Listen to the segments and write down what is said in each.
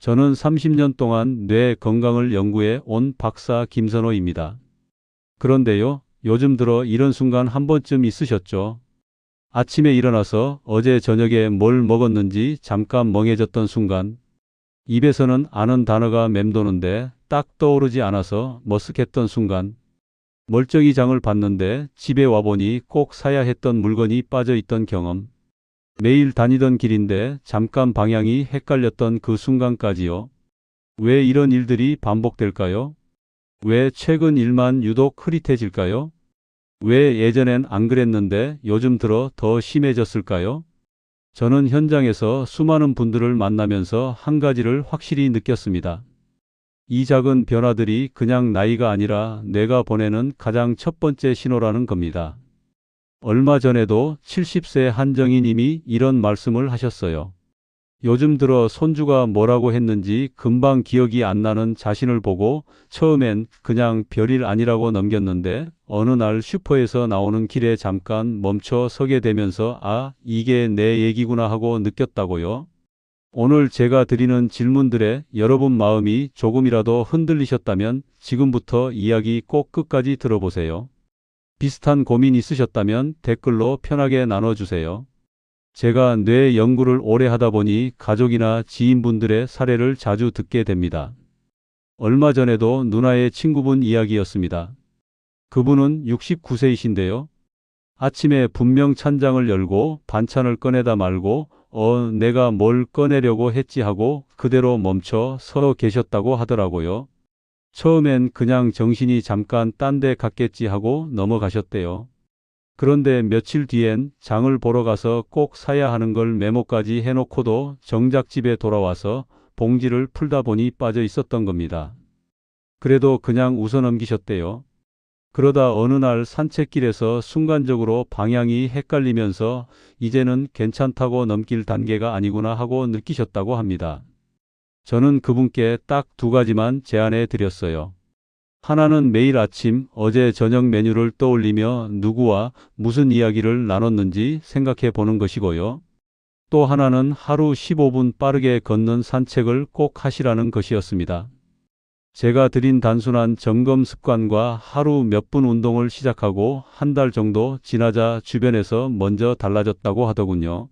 저는 30년 동안 뇌 건강을 연구해 온 박사 김선호입니다. 그런데요, 요즘 들어 이런 순간 한 번쯤 있으셨죠? 아침에 일어나서 어제 저녁에 뭘 먹었는지 잠깐 멍해졌던 순간, 입에서는 아는 단어가 맴도는데 딱 떠오르지 않아서 머쓱했던 순간, 멀쩡히 장을 봤는데 집에 와보니 꼭 사야 했던 물건이 빠져 있던 경험, 매일 다니던 길인데 잠깐 방향이 헷갈렸던 그 순간까지요. 왜 이런 일들이 반복될까요? 왜 최근 일만 유독 흐릿해질까요? 왜 예전엔 안 그랬는데 요즘 들어 더 심해졌을까요? 저는 현장에서 수많은 분들을 만나면서 한 가지를 확실히 느꼈습니다. 이 작은 변화들이 그냥 나이가 아니라 뇌가 보내는 가장 첫 번째 신호라는 겁니다. 얼마 전에도 70세 한정희님이 이런 말씀을 하셨어요. 요즘 들어 손주가 뭐라고 했는지 금방 기억이 안 나는 자신을 보고 처음엔 그냥 별일 아니라고 넘겼는데 어느 날 슈퍼에서 나오는 길에 잠깐 멈춰 서게 되면서 아, 이게 내 얘기구나 하고 느꼈다고요. 오늘 제가 드리는 질문들에 여러분 마음이 조금이라도 흔들리셨다면 지금부터 이야기 꼭 끝까지 들어보세요. 비슷한 고민 있으셨다면 댓글로 편하게 나눠주세요. 제가 뇌 연구를 오래 하다 보니 가족이나 지인분들의 사례를 자주 듣게 됩니다. 얼마 전에도 누나의 친구분 이야기였습니다. 그분은 69세이신데요. 아침에 분명 찬장을 열고 반찬을 꺼내다 말고 내가 뭘 꺼내려고 했지 하고 그대로 멈춰 서 계셨다고 하더라고요. 처음엔 그냥 정신이 잠깐 딴 데 갔겠지 하고 넘어가셨대요. 그런데 며칠 뒤엔 장을 보러 가서 꼭 사야 하는 걸 메모까지 해놓고도 정작 집에 돌아와서 봉지를 풀다 보니 빠져 있었던 겁니다. 그래도 그냥 웃어 넘기셨대요. 그러다 어느 날 산책길에서 순간적으로 방향이 헷갈리면서 이제는 괜찮다고 넘길 단계가 아니구나 하고 느끼셨다고 합니다. 저는 그분께 딱 두 가지만 제안해 드렸어요. 하나는 매일 아침 어제 저녁 메뉴를 떠올리며 누구와 무슨 이야기를 나눴는지 생각해 보는 것이고요. 또 하나는 하루 15분 빠르게 걷는 산책을 꼭 하시라는 것이었습니다. 제가 드린 단순한 점검 습관과 하루 몇 분 운동을 시작하고 한 달 정도 지나자 주변에서 먼저 달라졌다고 하더군요.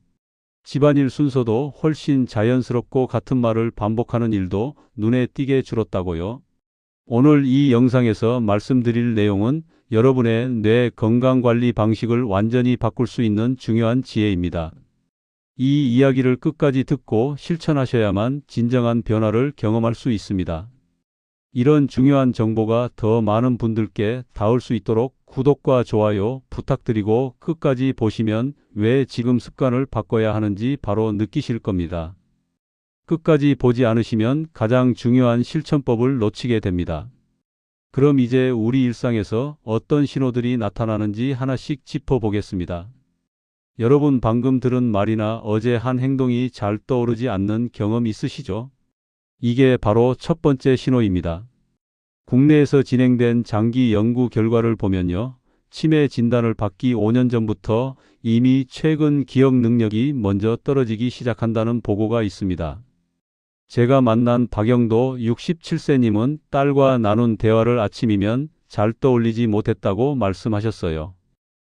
집안일 순서도 훨씬 자연스럽고 같은 말을 반복하는 일도 눈에 띄게 줄었다고요. 오늘 이 영상에서 말씀드릴 내용은 여러분의 뇌 건강관리 방식을 완전히 바꿀 수 있는 중요한 지혜입니다. 이 이야기를 끝까지 듣고 실천하셔야만 진정한 변화를 경험할 수 있습니다. 이런 중요한 정보가 더 많은 분들께 닿을 수 있도록 구독과 좋아요 부탁드리고 끝까지 보시면 왜 지금 습관을 바꿔야 하는지 바로 느끼실 겁니다. 끝까지 보지 않으시면 가장 중요한 실천법을 놓치게 됩니다. 그럼 이제 우리 일상에서 어떤 신호들이 나타나는지 하나씩 짚어보겠습니다. 여러분 방금 들은 말이나 어제 한 행동이 잘 떠오르지 않는 경험 있으시죠? 이게 바로 첫 번째 신호입니다. 국내에서 진행된 장기 연구 결과를 보면요. 치매 진단을 받기 5년 전부터 이미 최근 기억 능력이 먼저 떨어지기 시작한다는 보고가 있습니다. 제가 만난 박영도 67세님은 딸과 나눈 대화를 아침이면 잘 떠올리지 못했다고 말씀하셨어요.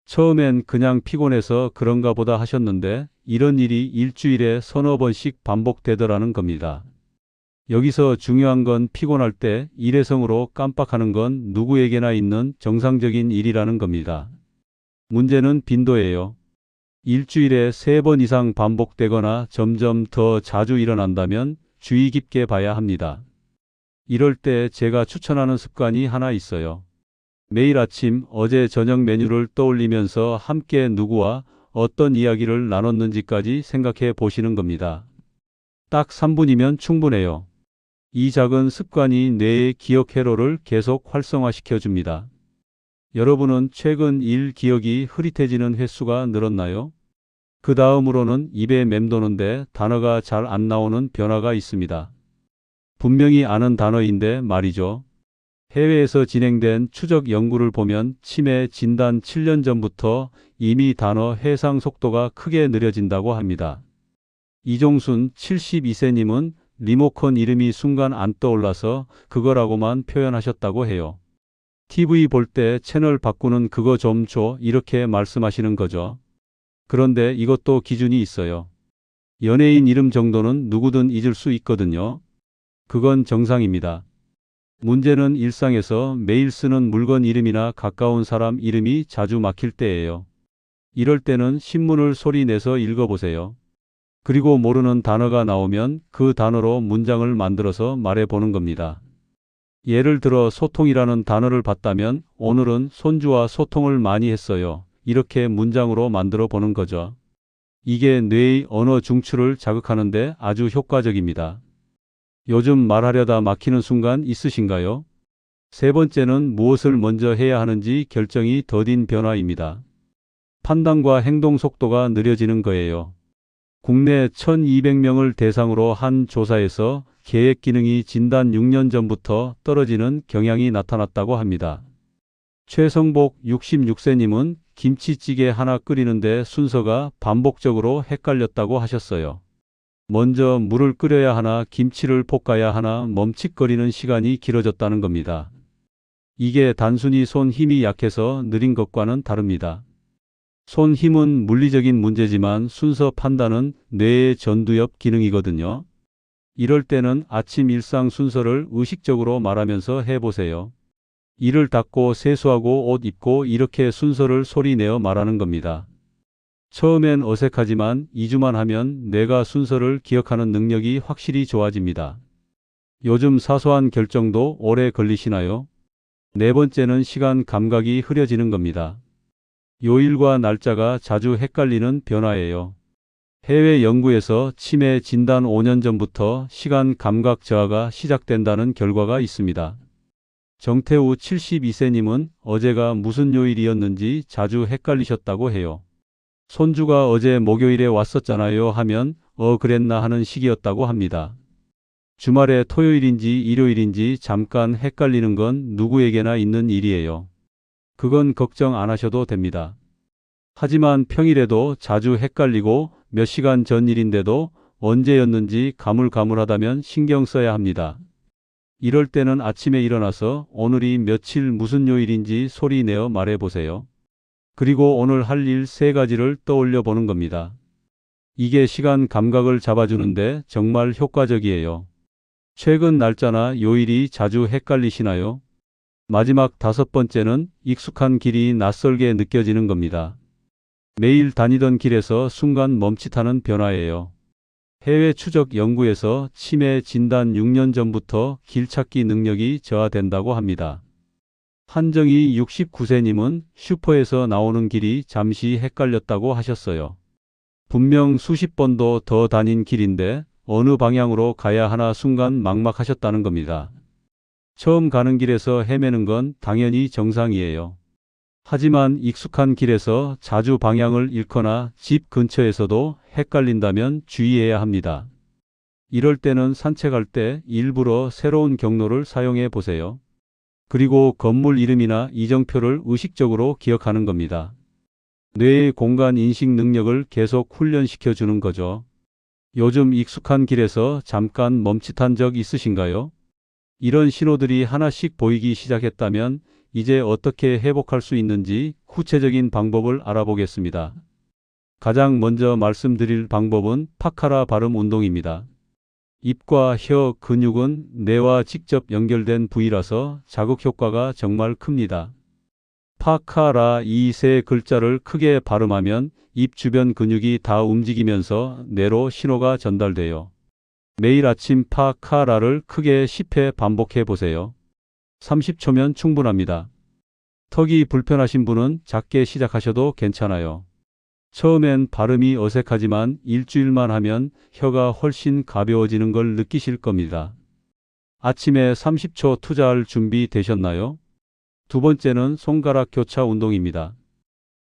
처음엔 그냥 피곤해서 그런가 보다 하셨는데 이런 일이 일주일에 서너 번씩 반복되더라는 겁니다. 여기서 중요한 건 피곤할 때 일회성으로 깜빡하는 건 누구에게나 있는 정상적인 일이라는 겁니다. 문제는 빈도예요. 일주일에 3번 이상 반복되거나 점점 더 자주 일어난다면 주의 깊게 봐야 합니다. 이럴 때 제가 추천하는 습관이 하나 있어요. 매일 아침 어제 저녁 메뉴를 떠올리면서 함께 누구와 어떤 이야기를 나눴는지까지 생각해 보시는 겁니다. 딱 3분이면 충분해요. 이 작은 습관이 뇌의 기억 회로를 계속 활성화시켜 줍니다. 여러분은 최근 일 기억이 흐릿해지는 횟수가 늘었나요? 그 다음으로는 입에 맴도는데 단어가 잘 안 나오는 변화가 있습니다. 분명히 아는 단어인데 말이죠. 해외에서 진행된 추적 연구를 보면 치매 진단 7년 전부터 이미 단어 해상 속도가 크게 느려진다고 합니다. 이종순 72세님은 리모컨 이름이 순간 안 떠올라서 그거라고만 표현하셨다고 해요. TV 볼 때 채널 바꾸는 그거 좀 줘 이렇게 말씀하시는 거죠. 그런데 이것도 기준이 있어요. 연예인 이름 정도는 누구든 잊을 수 있거든요. 그건 정상입니다. 문제는 일상에서 매일 쓰는 물건 이름이나 가까운 사람 이름이 자주 막힐 때예요. 이럴 때는 신문을 소리 내서 읽어보세요. 그리고 모르는 단어가 나오면 그 단어로 문장을 만들어서 말해보는 겁니다. 예를 들어 소통이라는 단어를 봤다면 오늘은 손주와 소통을 많이 했어요. 이렇게 문장으로 만들어 보는 거죠. 이게 뇌의 언어 중추를 자극하는데 아주 효과적입니다. 요즘 말하려다 막히는 순간 있으신가요? 세 번째는 무엇을 먼저 해야 하는지 결정이 더딘 변화입니다. 판단과 행동 속도가 느려지는 거예요. 국내 1200명을 대상으로 한 조사에서 계획 기능이 진단 6년 전부터 떨어지는 경향이 나타났다고 합니다. 최성복 66세님은 김치찌개 하나 끓이는데 순서가 반복적으로 헷갈렸다고 하셨어요. 먼저 물을 끓여야 하나 김치를 볶아야 하나 멈칫거리는 시간이 길어졌다는 겁니다. 이게 단순히 손 힘이 약해서 느린 것과는 다릅니다. 손 힘은 물리적인 문제지만 순서 판단은 뇌의 전두엽 기능이거든요. 이럴 때는 아침 일상 순서를 의식적으로 말하면서 해보세요. 이를 닦고 세수하고 옷 입고 이렇게 순서를 소리내어 말하는 겁니다. 처음엔 어색하지만 2주만 하면 뇌가 순서를 기억하는 능력이 확실히 좋아집니다. 요즘 사소한 결정도 오래 걸리시나요? 네 번째는 시간 감각이 흐려지는 겁니다. 요일과 날짜가 자주 헷갈리는 변화예요. 해외 연구에서 치매 진단 5년 전부터 시간 감각 저하가 시작된다는 결과가 있습니다. 정태우 72세님은 어제가 무슨 요일이었는지 자주 헷갈리셨다고 해요. 손주가 어제 목요일에 왔었잖아요 하면 그랬나 하는 시기였다고 합니다. 주말에 토요일인지 일요일인지 잠깐 헷갈리는 건 누구에게나 있는 일이에요. 그건 걱정 안 하셔도 됩니다. 하지만 평일에도 자주 헷갈리고 몇 시간 전 일인데도 언제였는지 가물가물하다면 신경 써야 합니다. 이럴 때는 아침에 일어나서 오늘이 며칠 무슨 요일인지 소리 내어 말해보세요. 그리고 오늘 할 일 3가지를 떠올려 보는 겁니다. 이게 시간 감각을 잡아주는데 정말 효과적이에요. 최근 날짜나 요일이 자주 헷갈리시나요? 마지막 5번째는 익숙한 길이 낯설게 느껴지는 겁니다. 매일 다니던 길에서 순간 멈칫하는 변화예요. 해외 추적 연구에서 치매 진단 6년 전부터 길 찾기 능력이 저하된다고 합니다. 한정희 69세님은 슈퍼에서 나오는 길이 잠시 헷갈렸다고 하셨어요. 분명 수십 번도 더 다닌 길인데 어느 방향으로 가야 하나 순간 막막하셨다는 겁니다. 처음 가는 길에서 헤매는 건 당연히 정상이에요. 하지만 익숙한 길에서 자주 방향을 잃거나 집 근처에서도 헷갈린다면 주의해야 합니다. 이럴 때는 산책할 때 일부러 새로운 경로를 사용해 보세요. 그리고 건물 이름이나 이정표를 의식적으로 기억하는 겁니다. 뇌의 공간 인식 능력을 계속 훈련시켜 주는 거죠. 요즘 익숙한 길에서 잠깐 멈칫한 적 있으신가요? 이런 신호들이 하나씩 보이기 시작했다면 이제 어떻게 회복할 수 있는지 구체적인 방법을 알아보겠습니다. 가장 먼저 말씀드릴 방법은 파카라 발음 운동입니다. 입과 혀 근육은 뇌와 직접 연결된 부위라서 자극 효과가 정말 큽니다. 파카라 이 세 글자를 크게 발음하면 입 주변 근육이 다 움직이면서 뇌로 신호가 전달돼요. 매일 아침 파카라를 크게 10회 반복해 보세요. 30초면 충분합니다. 턱이 불편하신 분은 작게 시작하셔도 괜찮아요. 처음엔 발음이 어색하지만 일주일만 하면 혀가 훨씬 가벼워지는 걸 느끼실 겁니다. 아침에 30초 투자할 준비 되셨나요? 두 번째는 손가락 교차 운동입니다.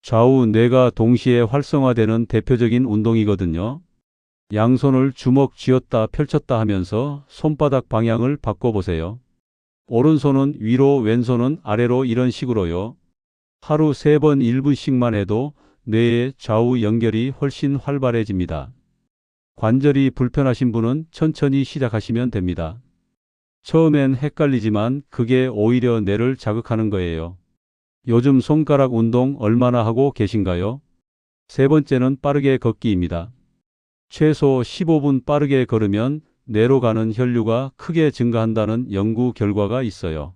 좌우 뇌가 동시에 활성화되는 대표적인 운동이거든요. 양손을 주먹 쥐었다 펼쳤다 하면서 손바닥 방향을 바꿔보세요. 오른손은 위로 왼손은 아래로 이런 식으로요. 하루 3번 1분씩만 해도 뇌의 좌우 연결이 훨씬 활발해집니다. 관절이 불편하신 분은 천천히 시작하시면 됩니다. 처음엔 헷갈리지만 그게 오히려 뇌를 자극하는 거예요. 요즘 손가락 운동 얼마나 하고 계신가요? 세 번째는 빠르게 걷기입니다. 최소 15분 빠르게 걸으면 뇌로 가는 혈류가 크게 증가한다는 연구 결과가 있어요.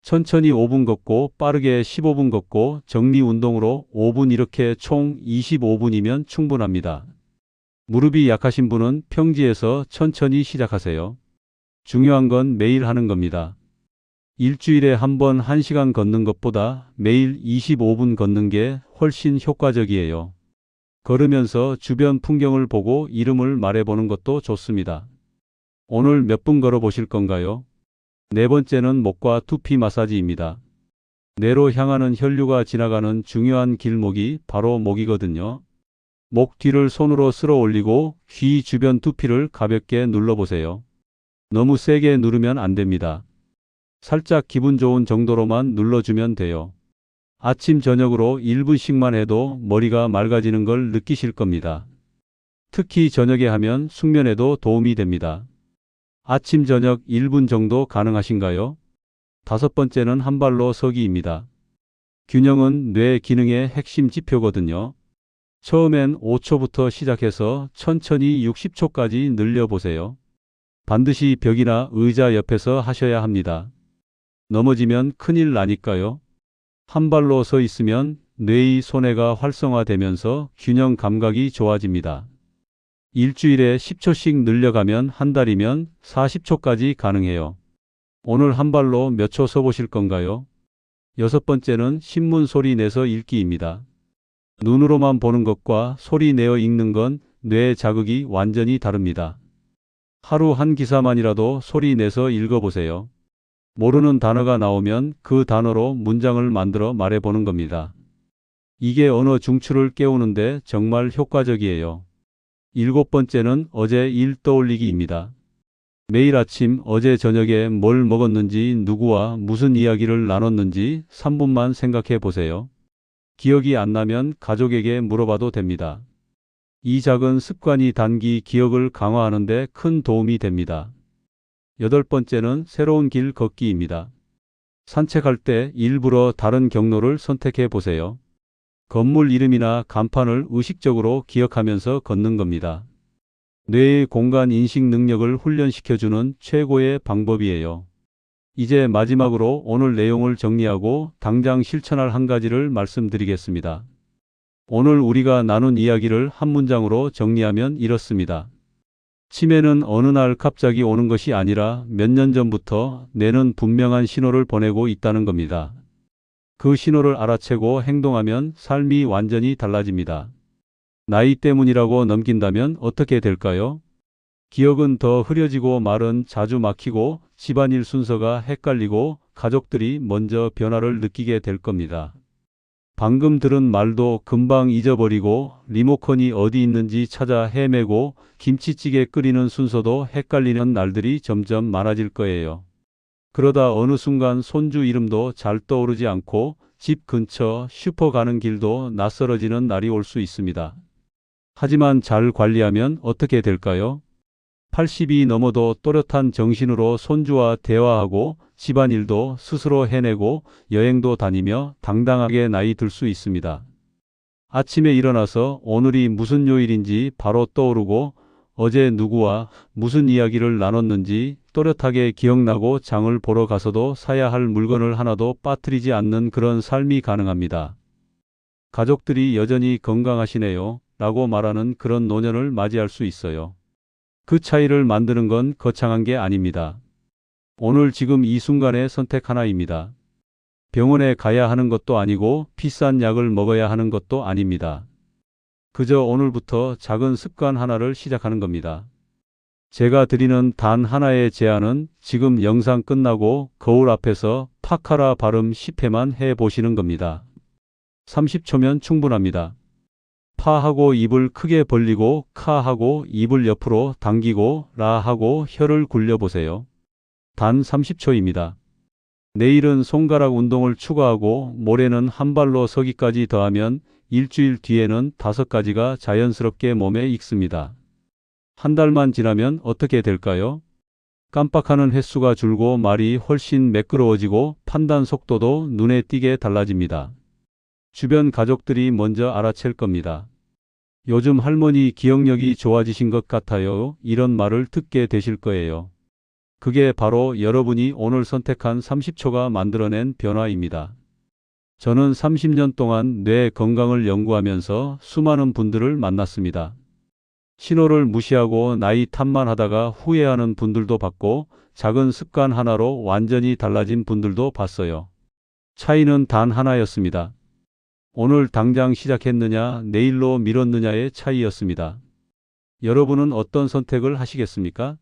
천천히 5분 걷고 빠르게 15분 걷고 정리 운동으로 5분 이렇게 총 25분이면 충분합니다. 무릎이 약하신 분은 평지에서 천천히 시작하세요. 중요한 건 매일 하는 겁니다. 일주일에 한 번 1시간 걷는 것보다 매일 25분 걷는 게 훨씬 효과적이에요. 걸으면서 주변 풍경을 보고 이름을 말해보는 것도 좋습니다. 오늘 몇 분 걸어보실 건가요? 네 번째는 목과 두피 마사지입니다. 뇌로 향하는 혈류가 지나가는 중요한 길목이 바로 목이거든요. 목 뒤를 손으로 쓸어 올리고 귀 주변 두피를 가볍게 눌러보세요. 너무 세게 누르면 안 됩니다. 살짝 기분 좋은 정도로만 눌러주면 돼요. 아침 저녁으로 1분씩만 해도 머리가 맑아지는 걸 느끼실 겁니다. 특히 저녁에 하면 숙면에도 도움이 됩니다. 아침 저녁 1분 정도 가능하신가요? 다섯 번째는 한 발로 서기입니다. 균형은 뇌 기능의 핵심 지표거든요. 처음엔 5초부터 시작해서 천천히 60초까지 늘려보세요. 반드시 벽이나 의자 옆에서 하셔야 합니다. 넘어지면 큰일 나니까요. 한 발로 서 있으면 뇌의 손해가 활성화되면서 균형 감각이 좋아집니다. 일주일에 10초씩 늘려가면 한 달이면 40초까지 가능해요. 오늘 한 발로 몇 초 서보실 건가요? 여섯 번째는 신문 소리 내서 읽기입니다. 눈으로만 보는 것과 소리 내어 읽는 건 뇌 자극이 완전히 다릅니다. 하루 한 기사만이라도 소리 내서 읽어보세요. 모르는 단어가 나오면 그 단어로 문장을 만들어 말해보는 겁니다. 이게 언어 중추를 깨우는데 정말 효과적이에요. 일곱 번째는 어제 일 떠올리기입니다. 매일 아침 어제 저녁에 뭘 먹었는지 누구와 무슨 이야기를 나눴는지 3분만 생각해 보세요. 기억이 안 나면 가족에게 물어봐도 됩니다. 이 작은 습관이 단기 기억을 강화하는 데 큰 도움이 됩니다. 여덟 번째는 새로운 길 걷기입니다. 산책할 때 일부러 다른 경로를 선택해 보세요. 건물 이름이나 간판을 의식적으로 기억하면서 걷는 겁니다. 뇌의 공간 인식 능력을 훈련시켜주는 최고의 방법이에요. 이제 마지막으로 오늘 내용을 정리하고 당장 실천할 한 가지를 말씀드리겠습니다. 오늘 우리가 나눈 이야기를 한 문장으로 정리하면 이렇습니다. 치매는 어느 날 갑자기 오는 것이 아니라 몇 년 전부터 뇌는 분명한 신호를 보내고 있다는 겁니다. 그 신호를 알아채고 행동하면 삶이 완전히 달라집니다. 나이 때문이라고 넘긴다면 어떻게 될까요? 기억은 더 흐려지고 말은 자주 막히고 집안일 순서가 헷갈리고 가족들이 먼저 변화를 느끼게 될 겁니다. 방금 들은 말도 금방 잊어버리고 리모컨이 어디 있는지 찾아 헤매고 김치찌개 끓이는 순서도 헷갈리는 날들이 점점 많아질 거예요. 그러다 어느 순간 손주 이름도 잘 떠오르지 않고 집 근처 슈퍼 가는 길도 낯설어지는 날이 올 수 있습니다. 하지만 잘 관리하면 어떻게 될까요? 80이 넘어도 또렷한 정신으로 손주와 대화하고 집안일도 스스로 해내고 여행도 다니며 당당하게 나이 들 수 있습니다. 아침에 일어나서 오늘이 무슨 요일인지 바로 떠오르고 어제 누구와 무슨 이야기를 나눴는지 또렷하게 기억나고 장을 보러 가서도 사야 할 물건을 하나도 빠뜨리지 않는 그런 삶이 가능합니다. 가족들이 여전히 건강하시네요 라고 말하는 그런 노년을 맞이할 수 있어요. 그 차이를 만드는 건 거창한 게 아닙니다. 오늘 지금 이 순간의 선택 하나입니다. 병원에 가야 하는 것도 아니고 비싼 약을 먹어야 하는 것도 아닙니다. 그저 오늘부터 작은 습관 하나를 시작하는 겁니다. 제가 드리는 단 하나의 제안은 지금 영상 끝나고 거울 앞에서 파카라 발음 10회만 해보시는 겁니다. 30초면 충분합니다. 파하고 입을 크게 벌리고 카하고 입을 옆으로 당기고 라하고 혀를 굴려보세요. 단 30초입니다. 내일은 손가락 운동을 추가하고 모레는 한 발로 서기까지 더하면 일주일 뒤에는 5가지가 자연스럽게 몸에 익습니다. 한 달만 지나면 어떻게 될까요? 깜빡하는 횟수가 줄고 말이 훨씬 매끄러워지고 판단 속도도 눈에 띄게 달라집니다. 주변 가족들이 먼저 알아챌 겁니다. 요즘 할머니 기억력이 좋아지신 것 같아요. 이런 말을 듣게 되실 거예요. 그게 바로 여러분이 오늘 선택한 30초가 만들어낸 변화입니다. 저는 30년 동안 뇌 건강을 연구하면서 수많은 분들을 만났습니다. 신호를 무시하고 나이 탓만 하다가 후회하는 분들도 봤고, 작은 습관 하나로 완전히 달라진 분들도 봤어요. 차이는 단 하나였습니다. 오늘 당장 시작했느냐, 내일로 미뤘느냐의 차이였습니다. 여러분은 어떤 선택을 하시겠습니까?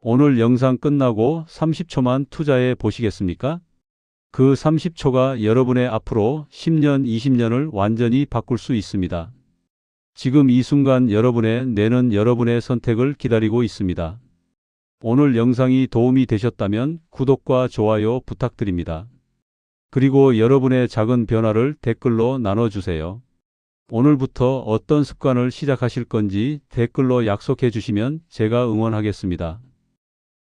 오늘 영상 끝나고 30초만 투자해 보시겠습니까? 그 30초가 여러분의 앞으로 10년, 20년을 완전히 바꿀 수 있습니다. 지금 이 순간 여러분의 뇌는 여러분의 선택을 기다리고 있습니다. 오늘 영상이 도움이 되셨다면 구독과 좋아요 부탁드립니다. 그리고 여러분의 작은 변화를 댓글로 나눠주세요. 오늘부터 어떤 습관을 시작하실 건지 댓글로 약속해 주시면 제가 응원하겠습니다.